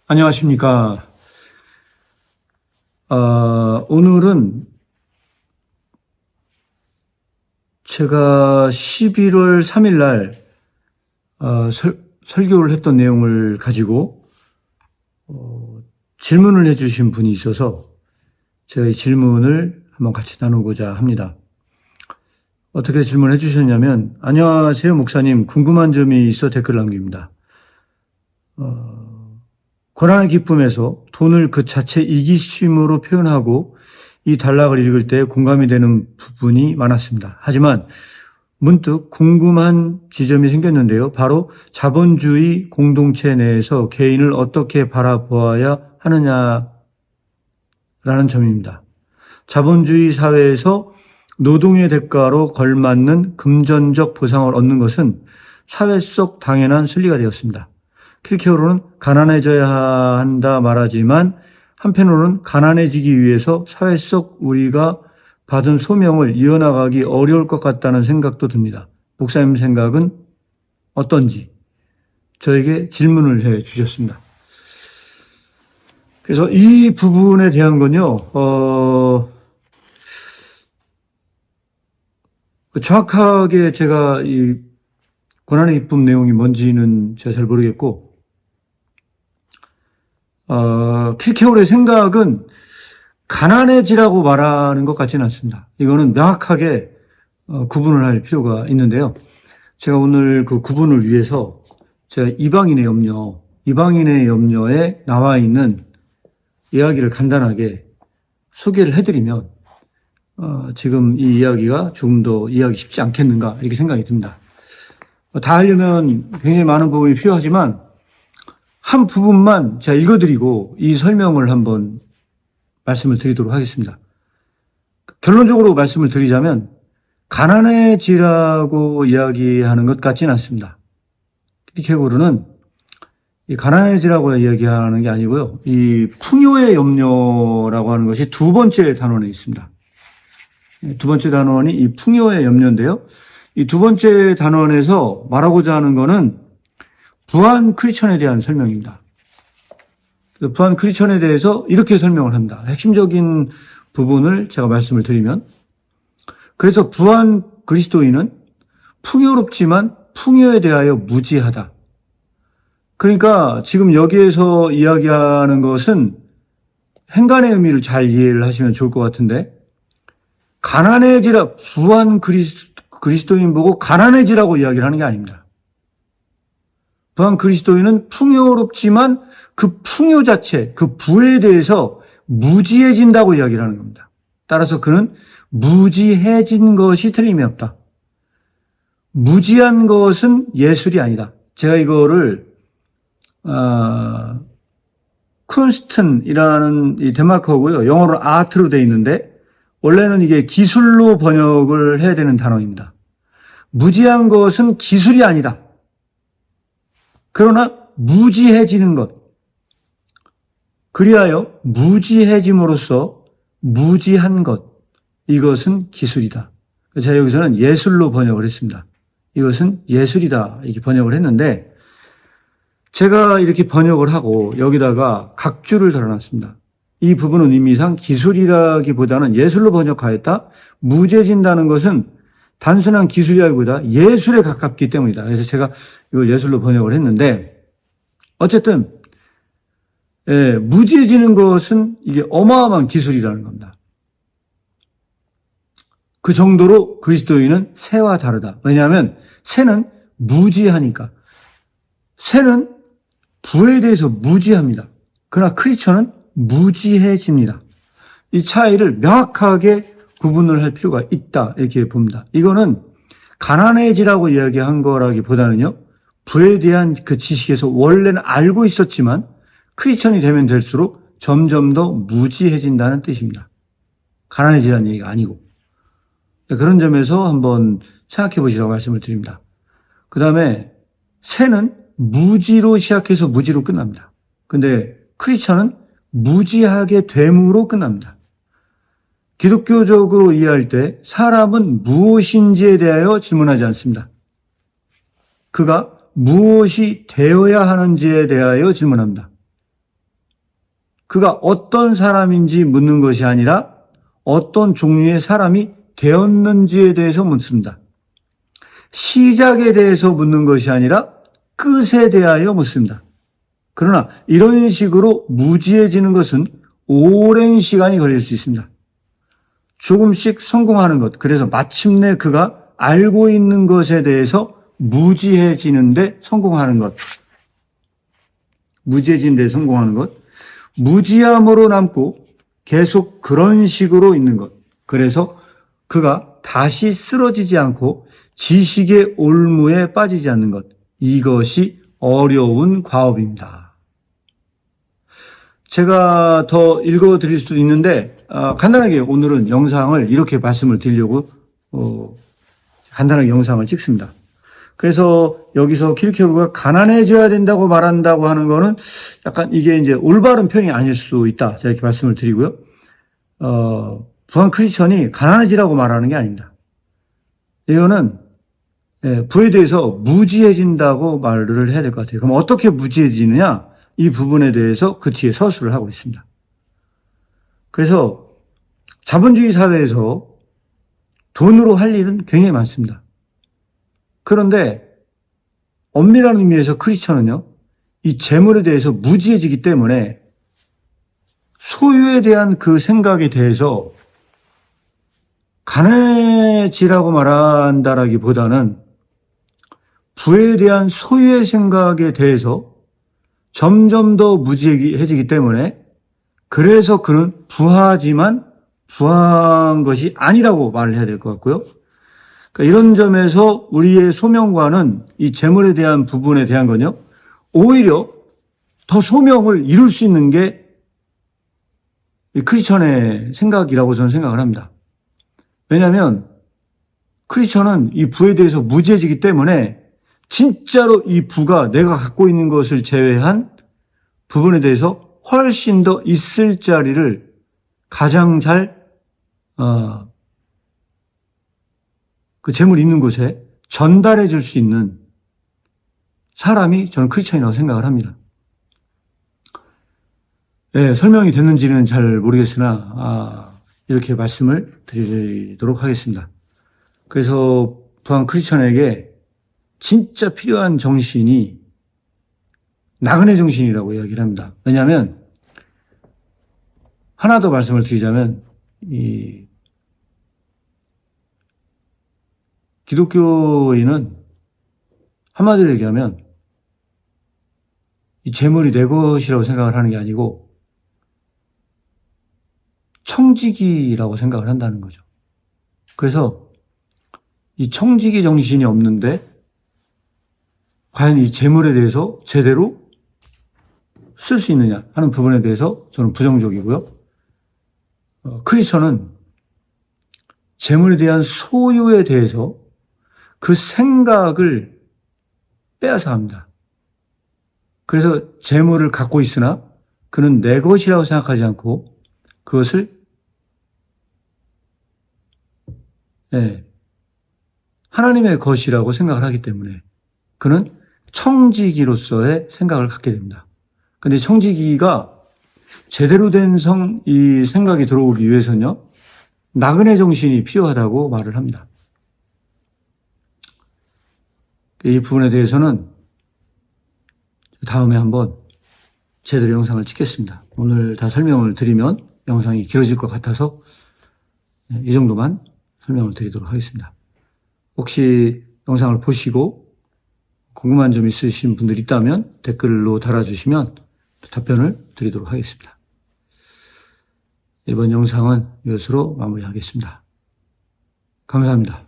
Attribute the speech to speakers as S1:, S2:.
S1: 안녕하십니까. 오늘은 제가 11월 3일 날 설교를 했던 내용을 가지고 질문을 해주신 분이 있어서 제가 이 질문을 한번 같이 나누고자 합니다. 어떻게 질문해 주셨냐면, 안녕하세요 목사님, 궁금한 점이 있어 댓글 남깁니다. 고난의 기쁨에서 돈을 그 자체 이기심으로 표현하고 이 단락을 읽을 때 공감이 되는 부분이 많았습니다. 하지만 문득 궁금한 지점이 생겼는데요. 바로 자본주의 공동체 내에서 개인을 어떻게 바라보아야 하느냐라는 점입니다. 자본주의 사회에서 노동의 대가로 걸맞는 금전적 보상을 얻는 것은 사회 속 당연한 순리가 되었습니다. 킬케어로는 가난해져야 한다 말하지만 한편으로는 가난해지기 위해서 사회 속 우리가 받은 소명을 이어나가기 어려울 것 같다는 생각도 듭니다. 목사님 생각은 어떤지 저에게 질문을 해 주셨습니다. 그래서 이 부분에 대한 건요, 정확하게 제가 이 고난의 기쁨 내용이 뭔지는 제가 잘 모르겠고, 킬케올의 생각은 가난해지라고 말하는 것 같지는 않습니다. 이거는 명확하게 구분을 할 필요가 있는데요. 제가 오늘 그 구분을 위해서 제가 이방인의 염려에 나와 있는 이야기를 간단하게 소개를 해드리면 지금 이 이야기가 조금 더 이해하기 쉽지 않겠는가 이렇게 생각이 듭니다. 다 하려면 굉장히 많은 부분이 필요하지만 한 부분만 제가 읽어드리고 이 설명을 한번 말씀을 드리도록 하겠습니다. 결론적으로 말씀을 드리자면 가난해지라고 이야기하는 것 같지는 않습니다. 킬케고르는 이 가난해지라고 이야기하는 게 아니고요. 이 풍요의 염려라고 하는 것이 두 번째 단원에 있습니다. 두 번째 단원이 이 풍요의 염려인데요. 이 두 번째 단원에서 말하고자 하는 것은 부한 크리스천에 대한 설명입니다. 부한 크리스천에 대해서 이렇게 설명을 합니다. 핵심적인 부분을 제가 말씀을 드리면, 그래서 부한 그리스도인은 풍요롭지만 풍요에 대하여 무지하다. 그러니까 지금 여기에서 이야기하는 것은 행간의 의미를 잘 이해를 하시면 좋을 것 같은데, 가난해지라, 부한 그리스도인 보고 가난해지라고 이야기를 하는 게 아닙니다. 부한 그리스도인은 풍요롭지만 그 풍요 자체, 그 부에 대해서 무지해진다고 이야기를 하는 겁니다. 따라서 그는 무지해진 것이 틀림이 없다. 무지한 것은 예술이 아니다. 제가 이거를 쿤스튼이라는 이 덴마크어고요. 영어로 아트로 되어 있는데 원래는 이게 기술로 번역을 해야 되는 단어입니다. 무지한 것은 기술이 아니다. 그러나 무지해지는 것, 그리하여 무지해짐으로써 무지한 것, 이것은 기술이다. 제가 여기서는 예술로 번역을 했습니다. 이것은 예술이다 이렇게 번역을 했는데, 제가 이렇게 번역을 하고 여기다가 각주를 달아놨습니다. 이 부분은 의미상 기술이라기보다는 예술로 번역하였다. 무지해진다는 것은 단순한 기술이라기보다 예술에 가깝기 때문이다. 그래서 제가 이걸 예술로 번역을 했는데, 어쨌든 무지해지는 것은 이게 어마어마한 기술이라는 겁니다. 그 정도로 그리스도인은 새와 다르다. 왜냐하면 새는 무지하니까. 새는 부에 대해서 무지합니다. 그러나 크리스천은 무지해집니다. 이 차이를 명확하게 구분을 할 필요가 있다 이렇게 봅니다. 이거는 가난해지라고 이야기한 거라기보다는요, 부에 대한 그 지식에서 원래는 알고 있었지만 크리스천이 되면 될수록 점점 더 무지해진다는 뜻입니다. 가난해지라는 얘기가 아니고. 그런 점에서 한번 생각해 보시라고 말씀을 드립니다. 그 다음에 새는 무지로 시작해서 무지로 끝납니다. 근데 크리스천은 무지하게 됨으로 끝납니다. 기독교적으로 이해할 때 사람은 무엇인지에 대하여 질문하지 않습니다. 그가 무엇이 되어야 하는지에 대하여 질문합니다. 그가 어떤 사람인지 묻는 것이 아니라 어떤 종류의 사람이 되었는지에 대해서 묻습니다. 시작에 대해서 묻는 것이 아니라 끝에 대하여 묻습니다. 그러나 이런 식으로 무지해지는 것은 오랜 시간이 걸릴 수 있습니다. 조금씩 성공하는 것, 그래서 마침내 그가 알고 있는 것에 대해서 무지해지는데 성공하는 것. 무지해지는데 성공하는 것. 무지함으로 남고 계속 그런 식으로 있는 것. 그래서 그가 다시 쓰러지지 않고 지식의 올무에 빠지지 않는 것. 이것이 어려운 과업입니다. 제가 더 읽어드릴 수도 있는데 간단하게 오늘은 영상을 이렇게 말씀을 드리려고 간단하게 영상을 찍습니다. 그래서 여기서 키르케고르가 가난해져야 된다고 말한다고 하는 거는 약간 이게 이제 올바른 표현이 아닐 수 있다. 제가 이렇게 말씀을 드리고요. 부한 크리스천이 가난해지라고 말하는 게 아닙니다. 이거는 부에 대해서 무지해진다고 말을 해야 될 것 같아요. 그럼 어떻게 무지해지느냐? 이 부분에 대해서 그 뒤에 서술을 하고 있습니다. 그래서 자본주의 사회에서 돈으로 할 일은 굉장히 많습니다. 그런데 엄밀한 의미에서 크리스천은요, 이 재물에 대해서 무지해지기 때문에 소유에 대한 그 생각에 대해서 가난해지라고 말한다라기보다는 부에 대한 소유의 생각에 대해서 점점 더 무지해지기 때문에 그래서 그는 부하지만 부한 것이 아니라고 말을 해야 될 것 같고요. 그러니까 이런 점에서 우리의 소명과는 이 재물에 대한 부분에 대한 건요, 오히려 더 소명을 이룰 수 있는 게 이 크리스천의 생각이라고 저는 생각을 합니다. 왜냐하면 크리스천은 이 부에 대해서 무지해지기 때문에 진짜로 이 부가 내가 갖고 있는 것을 제외한 부분에 대해서 훨씬 더 있을 자리를 가장 잘 그 재물 있는 곳에 전달해 줄 수 있는 사람이 저는 크리스천이라고 생각을 합니다. 네, 설명이 됐는지는 잘 모르겠으나 이렇게 말씀을 드리도록 하겠습니다. 그래서 부한 크리스천에게 진짜 필요한 정신이 나그네 정신이라고 이야기를 합니다. 왜냐하면 하나 더 말씀을 드리자면 이 기독교인은 한마디로 얘기하면 이 재물이 내 것이라고 생각을 하는 게 아니고 청지기라고 생각을 한다는 거죠. 그래서 이 청지기 정신이 없는데 과연 이 재물에 대해서 제대로 쓸 수 있느냐 하는 부분에 대해서 저는 부정적이고요. 크리스천은 재물에 대한 소유에 대해서 그 생각을 빼앗아 합니다. 그래서 재물을 갖고 있으나 그는 내 것이라고 생각하지 않고 그것을 하나님의 것이라고 생각을 하기 때문에 그는 청지기로서의 생각을 갖게 됩니다. 근데 청지기가 제대로 된 이 생각이 들어오기 위해서는요, 나그네 정신이 필요하다고 말을 합니다. 이 부분에 대해서는 다음에 한번 제대로 영상을 찍겠습니다. 오늘 다 설명을 드리면 영상이 길어질 것 같아서 이 정도만 설명을 드리도록 하겠습니다. 혹시 영상을 보시고 궁금한 점 있으신 분들 있다면 댓글로 달아주시면 답변을 드리도록 하겠습니다. 이번 영상은 이것으로 마무리하겠습니다. 감사합니다.